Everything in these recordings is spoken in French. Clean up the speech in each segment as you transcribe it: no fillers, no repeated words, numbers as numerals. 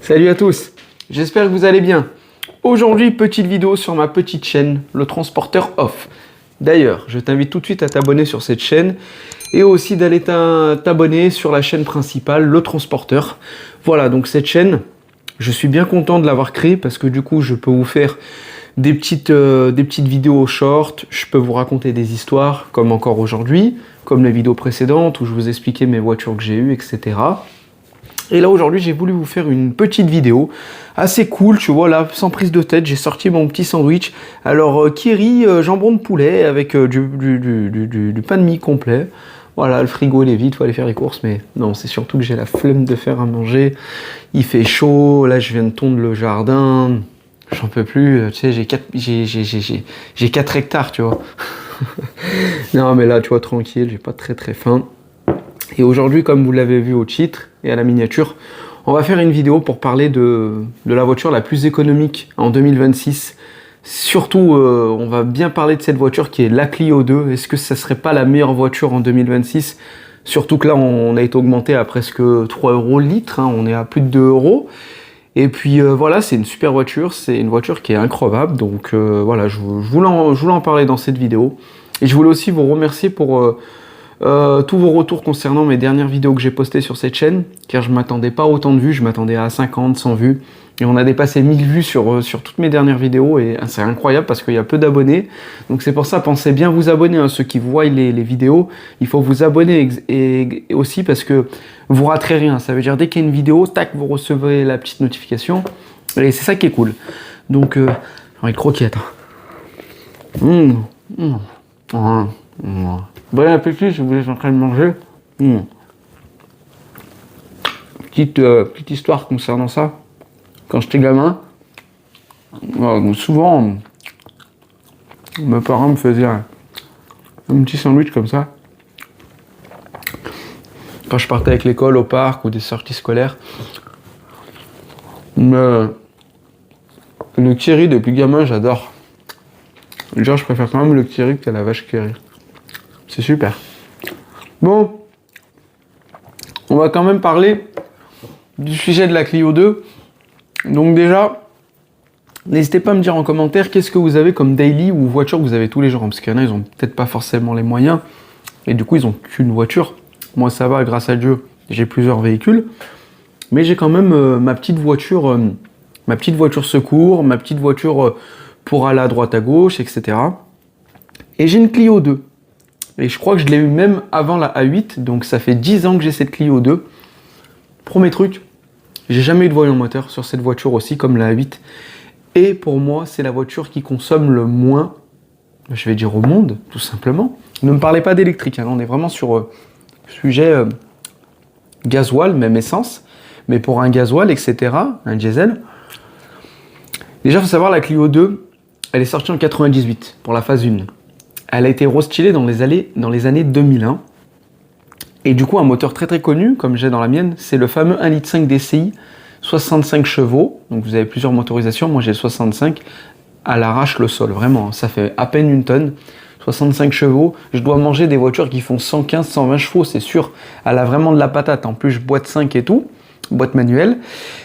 Salut à tous, j'espère que vous allez bien. Aujourd'hui, petite vidéo sur ma petite chaîne, le transporteur off. D'ailleurs, je t'invite tout de suite à t'abonner sur cette chaîne et aussi d'aller t'abonner sur la chaîne principale, le transporteur. Voilà, donc cette chaîne, je suis bien content de l'avoir créée parce que du coup, je peux vous faire des petites vidéos short, je peux vous raconter des histoires comme encore aujourd'hui, comme les vidéos précédentes où je vous expliquais mes voitures que j'ai eues, etc. Et là aujourd'hui j'ai voulu vous faire une petite vidéo assez cool, tu vois là, sans prise de tête, j'ai sorti mon petit sandwich. Alors Kiri, jambon de poulet avec du pain de mie complet. Voilà, le frigo il est vide, faut aller faire les courses, mais non, c'est surtout que j'ai la flemme de faire à manger. Il fait chaud, là je viens de tondre le jardin, j'en peux plus, tu sais, j'ai 4 hectares, tu vois. Non mais là tu vois, tranquille, j'ai pas très faim. Et aujourd'hui, comme vous l'avez vu au titre et à la miniature, on va faire une vidéo pour parler de la voiture la plus économique en 2026. Surtout, on va bien parler de cette voiture qui est la Clio 2. Est-ce que ça serait pas la meilleure voiture en 2026? Surtout que là, on a été augmenté à presque 3 euros le litre, hein, on est à plus de 2 euros. Et puis voilà, c'est une super voiture, c'est une voiture qui est incroyable. Donc voilà, je voulais en parler dans cette vidéo. Et je voulais aussi vous remercier pour tous vos retours concernant mes dernières vidéos que j'ai postées sur cette chaîne, car je m'attendais pas à autant de vues, je m'attendais à 50, 100 vues, et on a dépassé 1000 vues sur toutes mes dernières vidéos, et c'est incroyable parce qu'il y a peu d'abonnés, donc c'est pour ça, pensez bien vous abonner, hein, ceux qui voient les vidéos, il faut vous abonner, et aussi parce que vous raterez rien, ça veut dire dès qu'il y a une vidéo, tac, vous recevez la petite notification, et c'est ça qui est cool. Donc, j'ai envie de croquettes. Bon appétit si vous êtes en train de manger. Petite histoire concernant ça. Quand j'étais gamin, souvent, mes parents me faisaient un petit sandwich comme ça. Quand je partais avec l'école au parc ou des sorties scolaires. Le Kiri, depuis gamin, j'adore. Genre, je préfère quand même le Kiri que la vache Kiri. C'est super. Bon, on va quand même parler du sujet de la Clio 2. Donc déjà, n'hésitez pas à me dire en commentaire qu'est-ce que vous avez comme daily ou voiture que vous avez tous les jours. Parce qu'il y en a, ils ont peut-être pas forcément les moyens. Et du coup, ils ont qu'une voiture. Moi, ça va, grâce à Dieu, j'ai plusieurs véhicules. Mais j'ai quand même ma petite voiture secours, ma petite voiture pour aller à droite à gauche, etc. Et j'ai une Clio 2. Et je crois que je l'ai eu même avant la A8, donc ça fait 10 ans que j'ai cette Clio 2. Premier truc, j'ai jamais eu de voyant moteur sur cette voiture aussi, comme la A8. Et pour moi, c'est la voiture qui consomme le moins, je vais dire au monde, tout simplement. Ne me parlez pas d'électrique, hein, on est vraiment sur sujet gasoil, même essence. Mais pour un gasoil, etc., un diesel. Déjà, il faut savoir, la Clio 2, elle est sortie en 98, pour la phase 1. Elle a été restylée dans les années 2001. Et du coup, un moteur très connu, comme j'ai dans la mienne, c'est le fameux 1,5 litre DCI, 65 chevaux. Donc vous avez plusieurs motorisations, moi j'ai 65, à l'arrache le sol, vraiment, ça fait à peine une tonne. 65 chevaux, je dois manger des voitures qui font 115, 120 chevaux, c'est sûr. Elle a vraiment de la patate, en plus je boîte 5 et tout, boîte manuelle.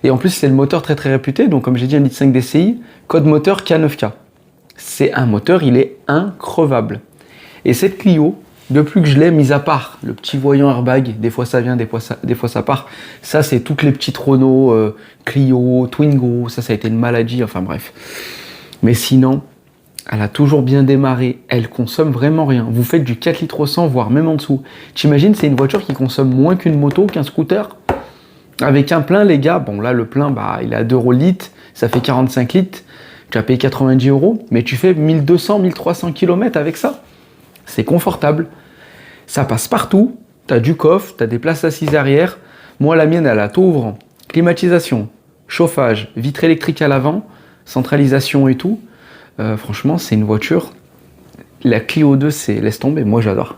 Et en plus c'est le moteur très réputé, donc comme j'ai dit 1,5 litre DCI, code moteur K9K. C'est un moteur, il est increvable. Et cette Clio, depuis que je l'ai, mis à part le petit voyant airbag, des fois ça vient, des fois ça part. Ça, c'est toutes les petites Renault, Clio, Twingo, ça a été une maladie, enfin bref. Mais sinon, elle a toujours bien démarré, elle consomme vraiment rien. Vous faites du 4 litres au 100, voire même en dessous. T'imagines, c'est une voiture qui consomme moins qu'une moto, qu'un scooter. Avec un plein, les gars, bon là, le plein, bah, il est à 2 € le litre, ça fait 45 litres. Tu as payé 90 €, mais tu fais 1200, 1300 km avec ça. C'est confortable. Ça passe partout. Tu as du coffre, tu as des places assises arrière. Moi, la mienne, elle a tout ouvrant. Climatisation, chauffage, vitre électrique à l'avant, centralisation et tout. Franchement, c'est une voiture. La Clio 2, c'est laisse tomber. Moi, j'adore.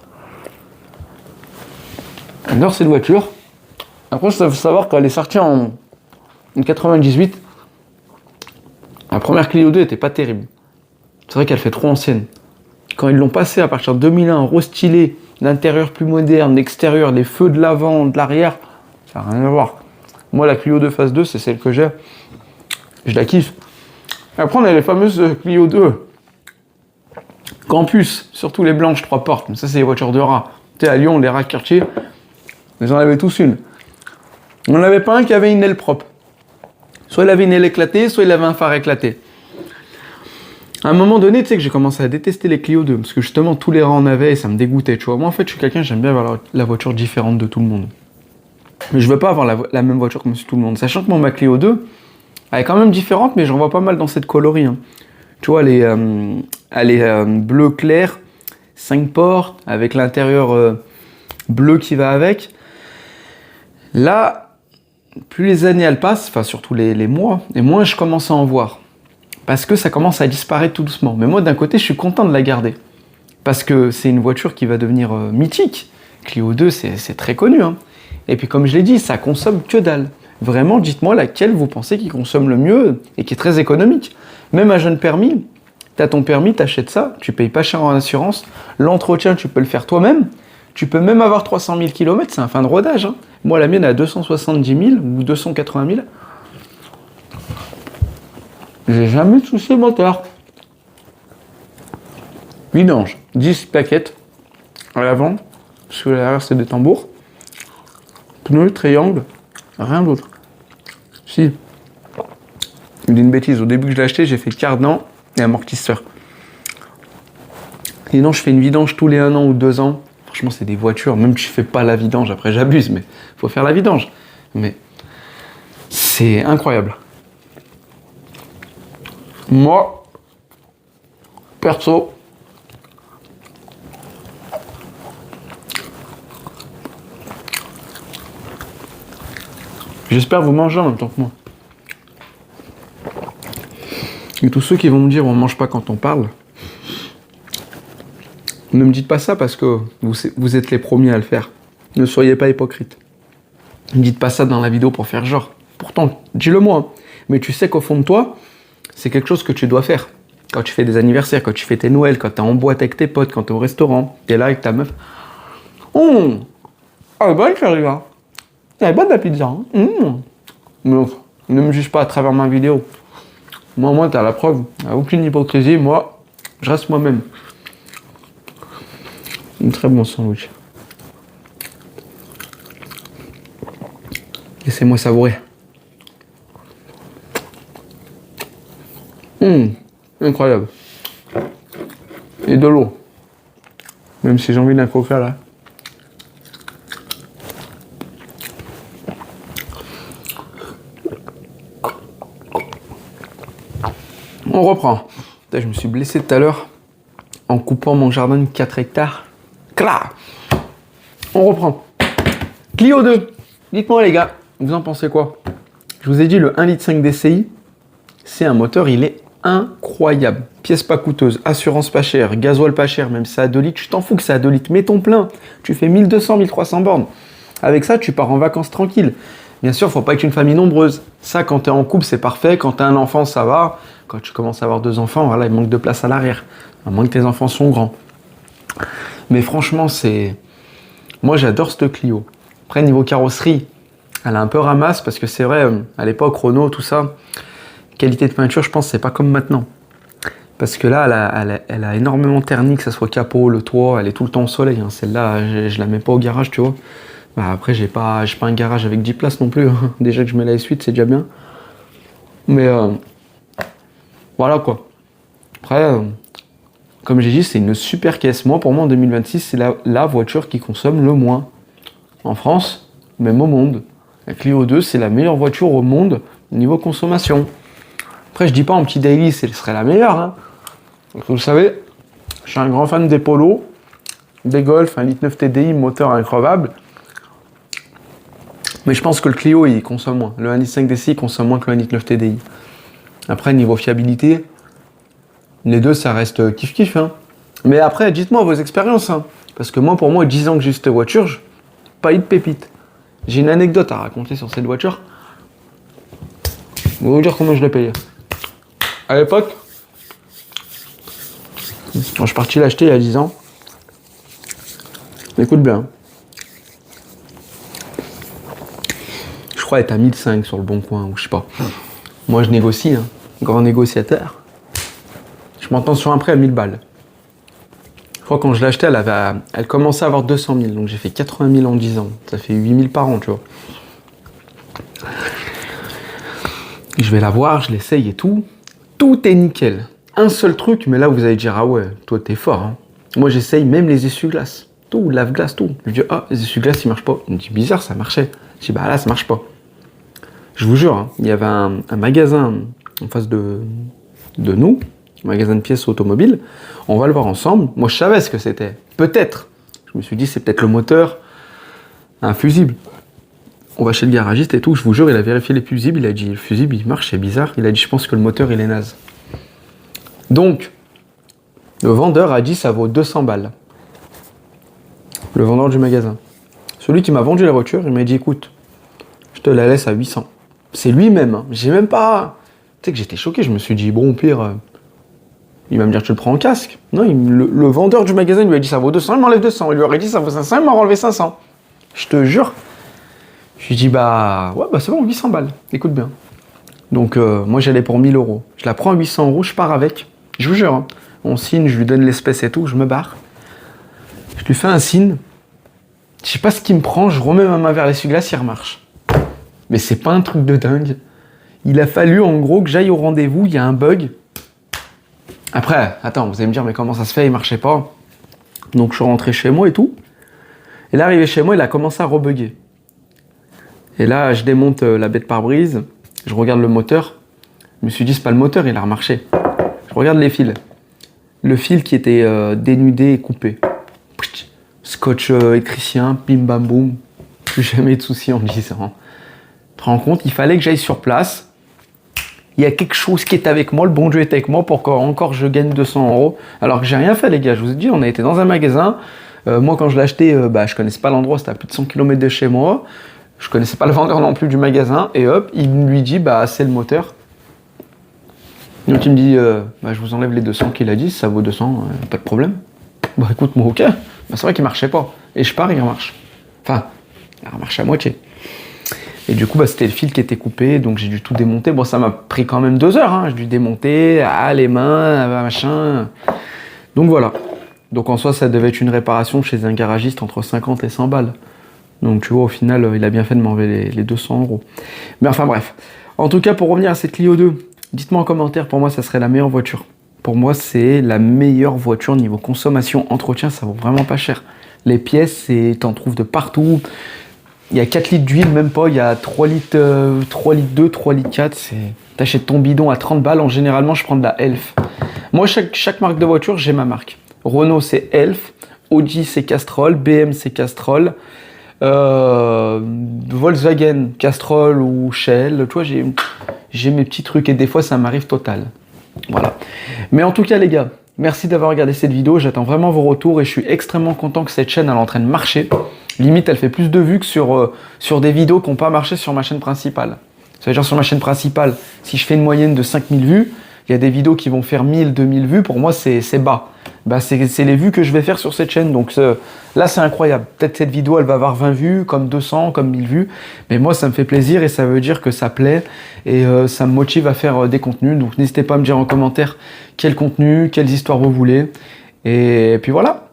J'adore cette voiture. Après, il faut savoir qu'elle est sortie en 98. La première Clio 2 était pas terrible. C'est vrai qu'elle fait trop ancienne. Quand ils l'ont passée à partir de 2001, restylé, l'intérieur plus moderne, l'extérieur, les feux de l'avant, de l'arrière, ça n'a rien à voir. Moi, la Clio 2 phase 2, c'est celle que j'ai. Je la kiffe. Après, on a les fameuses Clio 2 Campus, surtout les blanches 3 portes. Ça, c'est les voitures de rats. Tu sais, à Lyon, les rats quartier, ils en avaient tous une. On n'en avait pas un qui avait une aile propre. Soit il avait une aile éclatée, soit il avait un phare éclaté. À un moment donné, tu sais que j'ai commencé à détester les Clio 2, parce que justement, tous les rats en avaient et ça me dégoûtait, tu vois. Moi, en fait, je suis quelqu'un, j'aime bien avoir la voiture différente de tout le monde. Mais je veux pas avoir la même voiture que monsieur tout le monde. Sachant que ma Clio 2, elle est quand même différente, mais j'en vois pas mal dans cette coloris. Hein. Tu vois, elle est bleu clair, 5 portes, avec l'intérieur bleu qui va avec. Là, plus les années elles passent, enfin surtout les mois, et moins je commence à en voir. Parce que ça commence à disparaître tout doucement. Mais moi, d'un côté, je suis content de la garder. Parce que c'est une voiture qui va devenir mythique. Clio 2, c'est très connu. Hein. Et puis, comme je l'ai dit, ça consomme que dalle. Vraiment, dites-moi laquelle vous pensez qui consomme le mieux et qui est très économique. Même un jeune permis, tu as ton permis, tu achètes ça, tu payes pas cher en assurance. L'entretien, tu peux le faire toi-même. Tu peux même avoir 300 000 km, c'est un fin de rodage. Hein. Moi, la mienne a 270 000 ou 280 000. J'ai jamais de souci moteur. Vidange, 10 plaquettes à l'avant, sur l'arrière c'est des tambours. Pneus, triangle, rien d'autre. Si, je dis une bêtise, au début que je l'ai acheté, j'ai fait cardan et amortisseur. Sinon, je fais une vidange tous les 1 an ou 2 ans. Franchement, c'est des voitures, même que je fais pas la vidange, après j'abuse, mais il faut faire la vidange. Mais c'est incroyable. Moi, perso, j'espère vous manger en même temps que moi. Et tous ceux qui vont me dire on mange pas quand on parle, ne me dites pas ça parce que vous êtes les premiers à le faire. Ne soyez pas hypocrite. Ne dites pas ça dans la vidéo pour faire genre. Pourtant, dis-le moi. Mais tu sais qu'au fond de toi, c'est quelque chose que tu dois faire. Quand tu fais des anniversaires, quand tu fais tes Noëls, quand t'es en boîte avec tes potes, quand t'es au restaurant, t'es là avec ta meuf. Oh, elle est bonne, chérie, là. Elle est bonne, la pizza. Hein. Mais ne me juge pas à travers ma vidéo. Moi, t'as la preuve. T'as aucune hypocrisie. Moi, je reste moi-même. Un très bon sandwich. Laissez-moi savourer. Incroyable. Et de l'eau. Même si j'ai envie d'un coca là. On reprend. Putain, je me suis blessé tout à l'heure en coupant mon jardin de 4 hectares. Clah. On reprend. Clio 2. Dites-moi les gars, vous en pensez quoi? Je vous ai dit le 1,5 litre DCI, c'est un moteur, il est incroyable. Pièces pas coûteuses, assurance pas chère, gasoil pas cher, même si c'est à 2 litres, tu t'en fous que c'est à 2 litres, mets ton plein. Tu fais 1200, 1300 bornes. Avec ça, tu pars en vacances tranquille. Bien sûr, faut pas être une famille nombreuse. Ça, quand t'es en couple, c'est parfait. Quand t'as un enfant, ça va. Quand tu commences à avoir 2 enfants, voilà, il manque de place à l'arrière. À moins que tes enfants sont grands. Mais franchement, moi, j'adore cette Clio. Après, niveau carrosserie, elle a un peu ramasse parce que c'est vrai, à l'époque, Renault, tout ça, qualité de peinture, je pense, c'est pas comme maintenant. Parce que là, elle a énormément terni, que ce soit capot, le toit, elle est tout le temps au soleil. Hein. Celle-là, je la mets pas au garage, tu vois. Bah, après, j'ai pas un garage avec 10 places non plus. Hein. Déjà que je mets la S8, c'est déjà bien. Mais voilà quoi. Après, comme j'ai dit, c'est une super caisse. Moi, pour moi, en 2026, c'est la voiture qui consomme le moins. En France, même au monde. La Clio 2, c'est la meilleure voiture au monde au niveau consommation. Après, je dis pas en petit daily, ce serait la meilleure. Hein. Donc, vous le savez, je suis un grand fan des Polo, des Golf, 1,9 litre TDI, moteur increvable. Mais je pense que le Clio, il consomme moins. Le 1,5 litre DCI consomme moins que le 1,9 litre TDI. Après, niveau fiabilité, les deux, ça reste kiff-kiff. Hein. Mais après, dites-moi vos expériences. Hein. Parce que moi, pour moi, 10 ans que j'ai cette voiture, pas eu de pépite. J'ai une anecdote à raconter sur cette voiture. Je vais vous dire combien je l'ai payé. À l'époque, quand je suis parti l'acheter il y a 10 ans, écoute bien. Je crois, elle est à 1005 sur le Bon Coin, ou je sais pas. Moi, je négocie, hein. Grand négociateur. Je m'entends sur un prêt à 1000 balles. Je crois que quand je l'ai acheté, elle commençait à avoir 200 000. Donc j'ai fait 80 000 en 10 ans. Ça fait 8 000 par an, tu vois. Je vais la voir, je l'essaye et tout. Tout est nickel. Un seul truc, mais là vous allez dire, ah ouais, toi t'es fort. Hein. Moi j'essaye même les essuie-glaces. Tout, lave-glace, tout. Je dis, ah, les essuie-glaces, ils marchent pas. Il me dit, bizarre, ça marchait. Je dis, bah là, ça marche pas. Je vous jure, hein, il y avait un magasin en face de nous, un magasin de pièces automobiles. On va le voir ensemble. Moi, je savais ce que c'était. Peut-être. Je me suis dit, c'est peut-être le moteur, un fusible. On va chez le garagiste et tout. Je vous jure, il a vérifié les fusibles. Il a dit, le fusible, il marche, c'est bizarre. Il a dit, je pense que le moteur, il est naze. Donc, le vendeur a dit, ça vaut 200 balles. Le vendeur du magasin. Celui qui m'a vendu la voiture, il m'a dit, écoute, je te la laisse à 800. C'est lui-même. Hein. J'ai même pas... Tu sais que j'étais choqué. Je me suis dit, bon, au pire... Il va me dire, tu le prends en casque. Non, le vendeur du magasin lui a dit, ça vaut 200, il m'enlève 200. Il lui aurait dit, ça vaut 500, il m'a enlevé 500. Je te jure. Je lui ai dit, bah, ouais, bah c'est bon, 800 balles. Écoute bien. Donc, moi, j'allais pour 1000 euros. Je la prends à 800 euros, je pars avec. Je vous jure. Hein. On signe, je lui donne l'espèce et tout, je me barre. Je lui fais un signe. Je sais pas ce qui me prend, je remets ma main vers l'essuie-glace, il remarche. Mais c'est pas un truc de dingue. Il a fallu, en gros, que j'aille au rendez-vous, il y a un bug. Après, attends, vous allez me dire, mais comment ça se fait, il marchait pas. Donc je suis rentré chez moi et tout. Et là, arrivé chez moi, il a commencé à rebugger. Et là, je démonte la baie de pare-brise, je regarde le moteur. Je me suis dit, c'est pas le moteur, il a remarché. Je regarde les fils. Le fil qui était dénudé et coupé. Scotch électricien, bim bam boum. Plus jamais de soucis en me disant. Tu te rends compte, il fallait que j'aille sur place. Il y a quelque chose qui est avec moi, le bon Dieu est avec moi pour qu'encore je gagne 200 euros. Alors que j'ai rien fait, les gars. Je vous ai dit, on a été dans un magasin. Moi, quand je l'ai acheté, je connaissais pas l'endroit, c'était à plus de 100 km de chez moi. Je connaissais pas le vendeur non plus du magasin. Et hop, il lui dit, c'est le moteur. Donc il me dit, je vous enlève les 200 qu'il a dit, ça vaut 200, pas de problème. Bah écoute, moi, ok. C'est vrai qu'il marchait pas. Et je pars, il remarche. Enfin, il remarche à moitié. Et du coup, c'était le fil qui était coupé, donc j'ai dû tout démonter. Bon, ça m'a pris quand même 2 heures, hein. J'ai dû démonter, les mains, machin. Donc voilà. Donc en soi, ça devait être une réparation chez un garagiste entre 50 et 100 balles. Donc tu vois, au final, il a bien fait de m'enlever les 200 euros. Mais enfin bref. En tout cas, pour revenir à cette Clio 2, dites-moi en commentaire, pour moi, ça serait la meilleure voiture. Pour moi, c'est la meilleure voiture niveau consommation, entretien, ça vaut vraiment pas cher. Les pièces, t'en trouves de partout. Il y a 4 litres d'huile, même pas, il y a 3 litres 2, 3 litres 4. T'achètes ton bidon à 30 balles, généralement je prends de la Elf. Moi, chaque marque de voiture, j'ai ma marque. Renault, c'est Elf, Audi, c'est Castrol, BM, c'est Castrol, Volkswagen, Castrol ou Shell. Tu vois, j'ai mes petits trucs et des fois, ça m'arrive total. Voilà. Mais en tout cas, les gars, merci d'avoir regardé cette vidéo. J'attends vraiment vos retours et je suis extrêmement content que cette chaîne, elle est en train de marcher. Limite, elle fait plus de vues que sur des vidéos qui n'ont pas marché sur ma chaîne principale. Ça veut dire sur ma chaîne principale, si je fais une moyenne de 5000 vues, il y a des vidéos qui vont faire 1000, 2000 vues. Pour moi, c'est bas. C'est les vues que je vais faire sur cette chaîne. Donc là, c'est incroyable. Peut-être cette vidéo, elle va avoir 20 vues, comme 200, comme 1000 vues. Mais moi, ça me fait plaisir et ça veut dire que ça plaît. Et ça me motive à faire des contenus. Donc n'hésitez pas à me dire en commentaire quel contenu, quelles histoires vous voulez. Et puis voilà.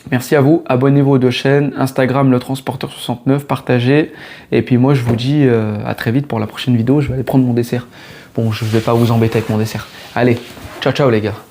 Merci à vous, abonnez-vous aux 2 chaînes, Instagram, le transporteur69, partagez. Et puis moi, je vous dis à très vite pour la prochaine vidéo. Je vais aller prendre mon dessert. Bon, je ne vais pas vous embêter avec mon dessert. Allez, ciao, ciao les gars.